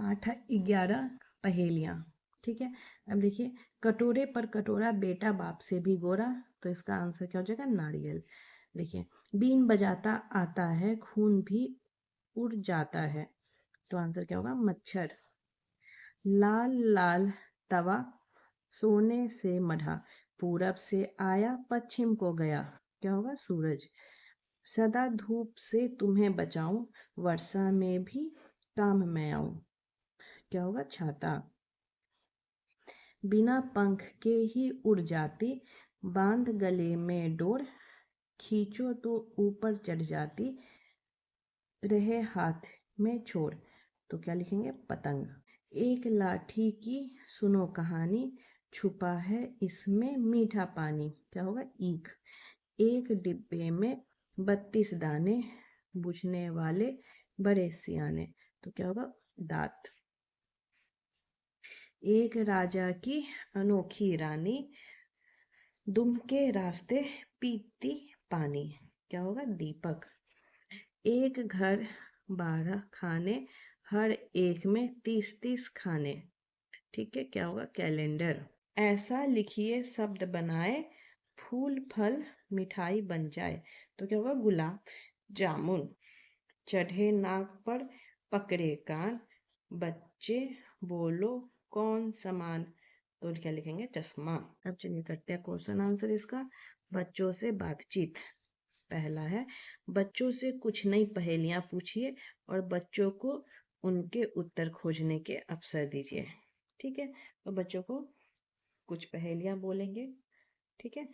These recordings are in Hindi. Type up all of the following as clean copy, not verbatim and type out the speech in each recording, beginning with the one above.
8 11 पहेलियाँ। ठीक है, अब देखिए, कटोरे पर कटोरा बेटा बाप से भी गोरा, तो इसका आंसर क्या हो जाएगा? नारियल। देखिए, बीन बजाता आता है, खून भी उड़ जाता है, तो आंसर क्या होगा? मच्छर। लाल लाल तवा सोने से मढ़ा, पूरब से आया पश्चिम को गया, क्या होगा? सूरज। सदा धूप से तुम्हें बचाऊं, वर्षा में भी काम में आऊं, क्या होगा? छाता। बिना पंख के ही उड़ जाती, बांध गले में डोर, खींचो तो ऊपर चढ़ जाती, रहे हाथ में छोर, तो क्या लिखेंगे? पतंग। एक लाठी की सुनो कहानी, छुपा है इसमें मीठा पानी, क्या होगा? ईख। एक डिब्बे में 32 दाने, बुझने वाले बड़े सियाने, तो क्या होगा? दांत। एक राजा की अनोखी रानी, दुम के रास्ते पीती पानी, क्या होगा? दीपक। एक घर 12 खाने, हर एक में 30 खाने, ठीक है, क्या होगा? कैलेंडर। ऐसा लिखिए शब्द बनाए, फूल फल मिठाई बन जाए, तो क्या होगा? गुलाब जामुन। चढ़े नाक पर पकड़े कान, बच्चे बोलो कौन समान, तो क्या लिखेंगे? चश्मा। अब चलिए करते हैं क्वेश्चन आंसर इसका। बच्चों से बातचीत। पहला है, बच्चों से कुछ नई पहेलियां पूछिए और बच्चों को उनके उत्तर खोजने के अवसर दीजिए। ठीक है, तो बच्चों को कुछ पहेलियां बोलेंगे, ठीक है,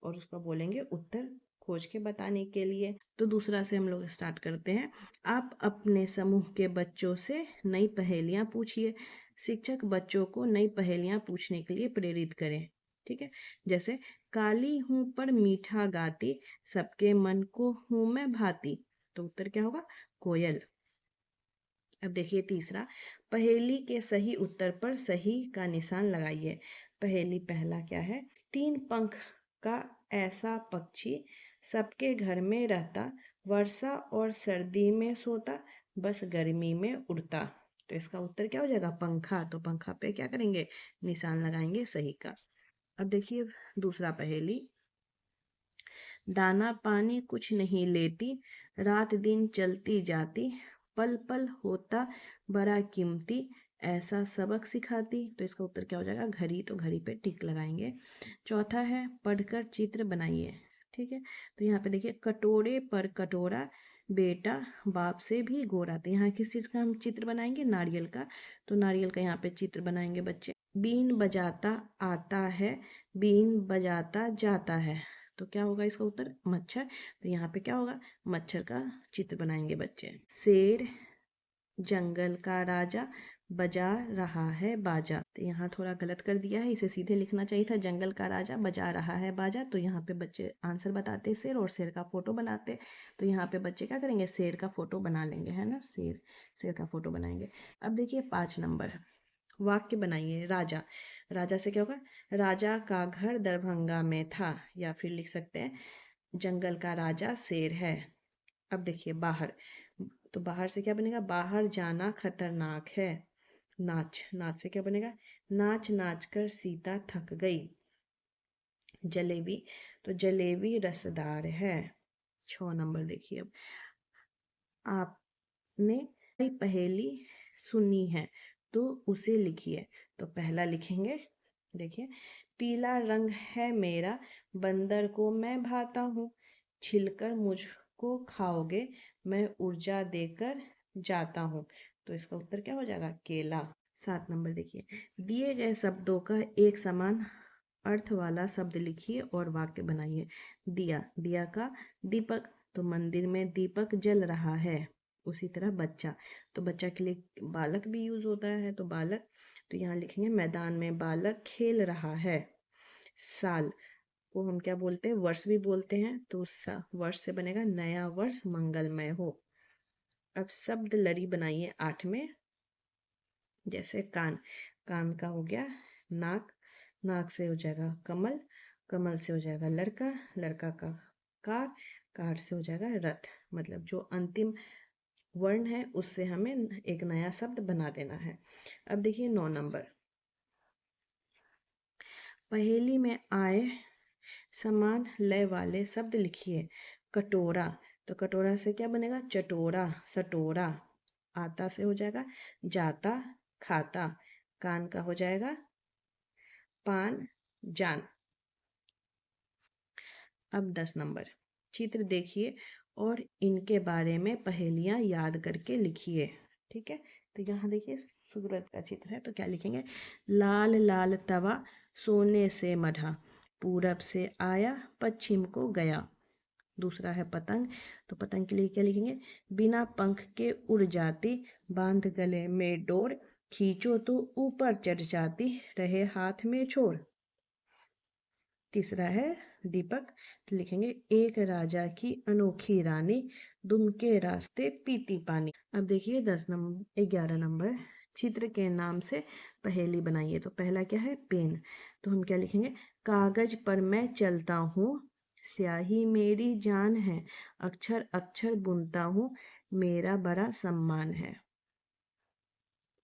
और उसका बोलेंगे उत्तर खोज के बताने के लिए। तो दूसरा से हम लोग स्टार्ट करते हैं। आप अपने समूह के बच्चों से नई पहेलियां पूछिए। शिक्षक बच्चों को नई पहेलियां पूछने के लिए प्रेरित करें। ठीक है, जैसे काली हूं पर मीठा गाती, सबके मन को हूं मैं भाती, तो उत्तर क्या होगा? कोयल। अब देखिए तीसरा, पहेली के सही उत्तर पर सही का निशान लगाइए। पहेली पहला क्या है? 3 पंख का ऐसा पक्षी, सबके घर में रहता, वर्षा और सर्दी में सोता, बस गर्मी में उड़ता, तो इसका उत्तर क्या हो जाएगा? पंखा। तो पंखा पे क्या करेंगे? निशान लगाएंगे सही का। अब देखिए दूसरा पहेली, दाना पानी कुछ नहीं लेती, रात दिन चलती जाती, पल पल होता बड़ा कीमती, ऐसा सबक सिखाती, तो इसका उत्तर क्या हो जाएगा? घड़ी। तो घड़ी पे टिक लगाएंगे। चौथा है, पढ़कर चित्र बनाइए। ठीक है, तो यहाँ पे देखिए, कटोरे पर कटोरा बेटा बाप से भी गोरा, तो यहाँ किस चीज़ का हम चित्र बनाएंगे? नारियल का। तो नारियल का यहाँ पे चित्र बनाएंगे बच्चे। बीन बजाता आता है, बीन बजाता जाता है, तो क्या होगा इसका उत्तर? मच्छर। तो यहाँ पे क्या होगा? मच्छर का चित्र बनाएंगे बच्चे। शेर जंगल का राजा, बजा रहा है बाजा, तो यहाँ थोड़ा गलत कर दिया है, इसे सीधे लिखना चाहिए था, जंगल का राजा बजा रहा है बाजा। तो यहाँ पे बच्चे आंसर बताते शेर और शेर का फोटो बनाते, तो यहाँ पे बच्चे क्या करेंगे? शेर का फोटो बना लेंगे, है ना, शेर का फोटो बनाएंगे। अब देखिए 5 नंबर, वाक्य बनाइए। राजा, राजा से क्या होगा? राजा का घर दरभंगा में था, या फिर लिख सकते हैं जंगल का राजा शेर है। अब देखिए बाहर, तो बाहर से क्या बनेगा? बाहर जाना खतरनाक है। नाच, नाच से क्या बनेगा? नाच नाच कर सीता थक गई। जलेबी, तो जलेबी रसदार है। 6 नंबर देखिए, अब आपने कोई पहेली सुनी है तो उसे लिखिए। तो पहला लिखेंगे, देखिए, पीला रंग है मेरा, बंदर को मैं भाता हूँ, छिलकर मुझको खाओगे, मैं ऊर्जा देकर जाता हूँ, तो इसका उत्तर क्या हो जाएगा? केला। 7 नंबर देखिए, दिए गए शब्दों का एक समान अर्थ वाला शब्द लिखिए और वाक्य बनाइए। दिया, दिया का दीपक, तो मंदिर में दीपक जल रहा है। उसी तरह बच्चा, तो बच्चा के लिए बालक भी यूज होता है, तो बालक, तो यहाँ लिखेंगे मैदान में बालक खेल रहा है। साल को हम क्या बोलते हैं? वर्ष भी बोलते हैं, तो वर्ष से बनेगा नया वर्ष मंगलमय हो। अब शब्द लड़ी बनाइए 8 में। जैसे कान, कान का हो गया नाक, नाक से हो जाएगा कमल, कमल से हो जाएगा लड़का, लड़का का कार, कार से हो जाएगा रथ, मतलब जो अंतिम वर्ण है उससे हमें एक नया शब्द बना देना है। अब देखिए 9 नंबर, पहेली में आए समान लय वाले शब्द लिखिए। कटोरा, तो कटोरा से क्या बनेगा? चटोरा, सटोरा। आता से हो जाएगा जाता, खाता। कान का हो जाएगा पान, जान। अब 10 नंबर, चित्र देखिए और इनके बारे में पहेलियां याद करके लिखिए। ठीक है, तो यहाँ देखिए सूरज का चित्र है, तो क्या लिखेंगे? लाल लाल तवा सोने से मढ़ा, पूरब से आया पश्चिम को गया। दूसरा है पतंग, तो पतंग के लिए क्या लिखेंगे? बिना पंख के उड़ जाती, बांध गले में डोर, खींचो तो ऊपर चढ़ जाती, रहे हाथ में छोर। तीसरा है दीपक, तो लिखेंगे एक राजा की अनोखी रानी, दुम के रास्ते पीती पानी। अब देखिए 11 नंबर, चित्र के नाम से पहेली बनाइए। तो पहला क्या है? पेन, तो हम क्या लिखेंगे? कागज पर मैं चलता हूँ, स्याही मेरी जान है, अक्षर अक्षर बुनता हूँ, मेरा बड़ा सम्मान है।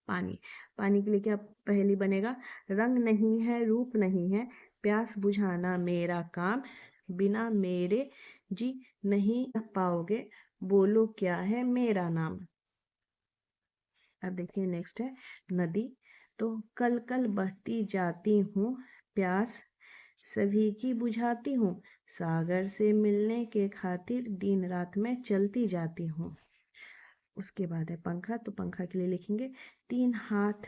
पानी, पानी के लिए क्या पहेली बनेगा? रंग नहीं है रूप नहीं है, प्यास बुझाना मेरा काम, बिना मेरे जी नहीं पाओगे, बोलो क्या है मेरा नाम। अब देखिए नेक्स्ट है नदी, तो कल कल बहती जाती हूँ, प्यास सभी की बुझाती हूँ, सागर से मिलने के खातिर दिन रात में चलती जाती हूँ। उसके बाद है पंखा, तो पंखा के लिए लिखेंगे तीन हाथ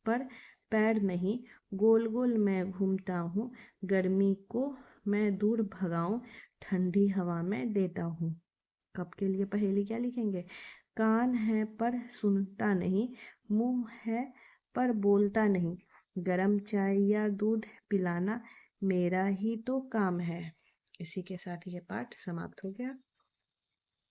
पर पैर नहीं, गोल गोल मैं घूमता हूँ, गर्मी को मैं दूर भगाऊं, ठंडी हवा में देता हूँ। कप के लिए पहेली क्या लिखेंगे? कान है पर सुनता नहीं, मुंह है पर बोलता नहीं, गरम चाय या दूध पिलाना मेरा ही तो काम है। इसी के साथ ये पाठ समाप्त हो गया।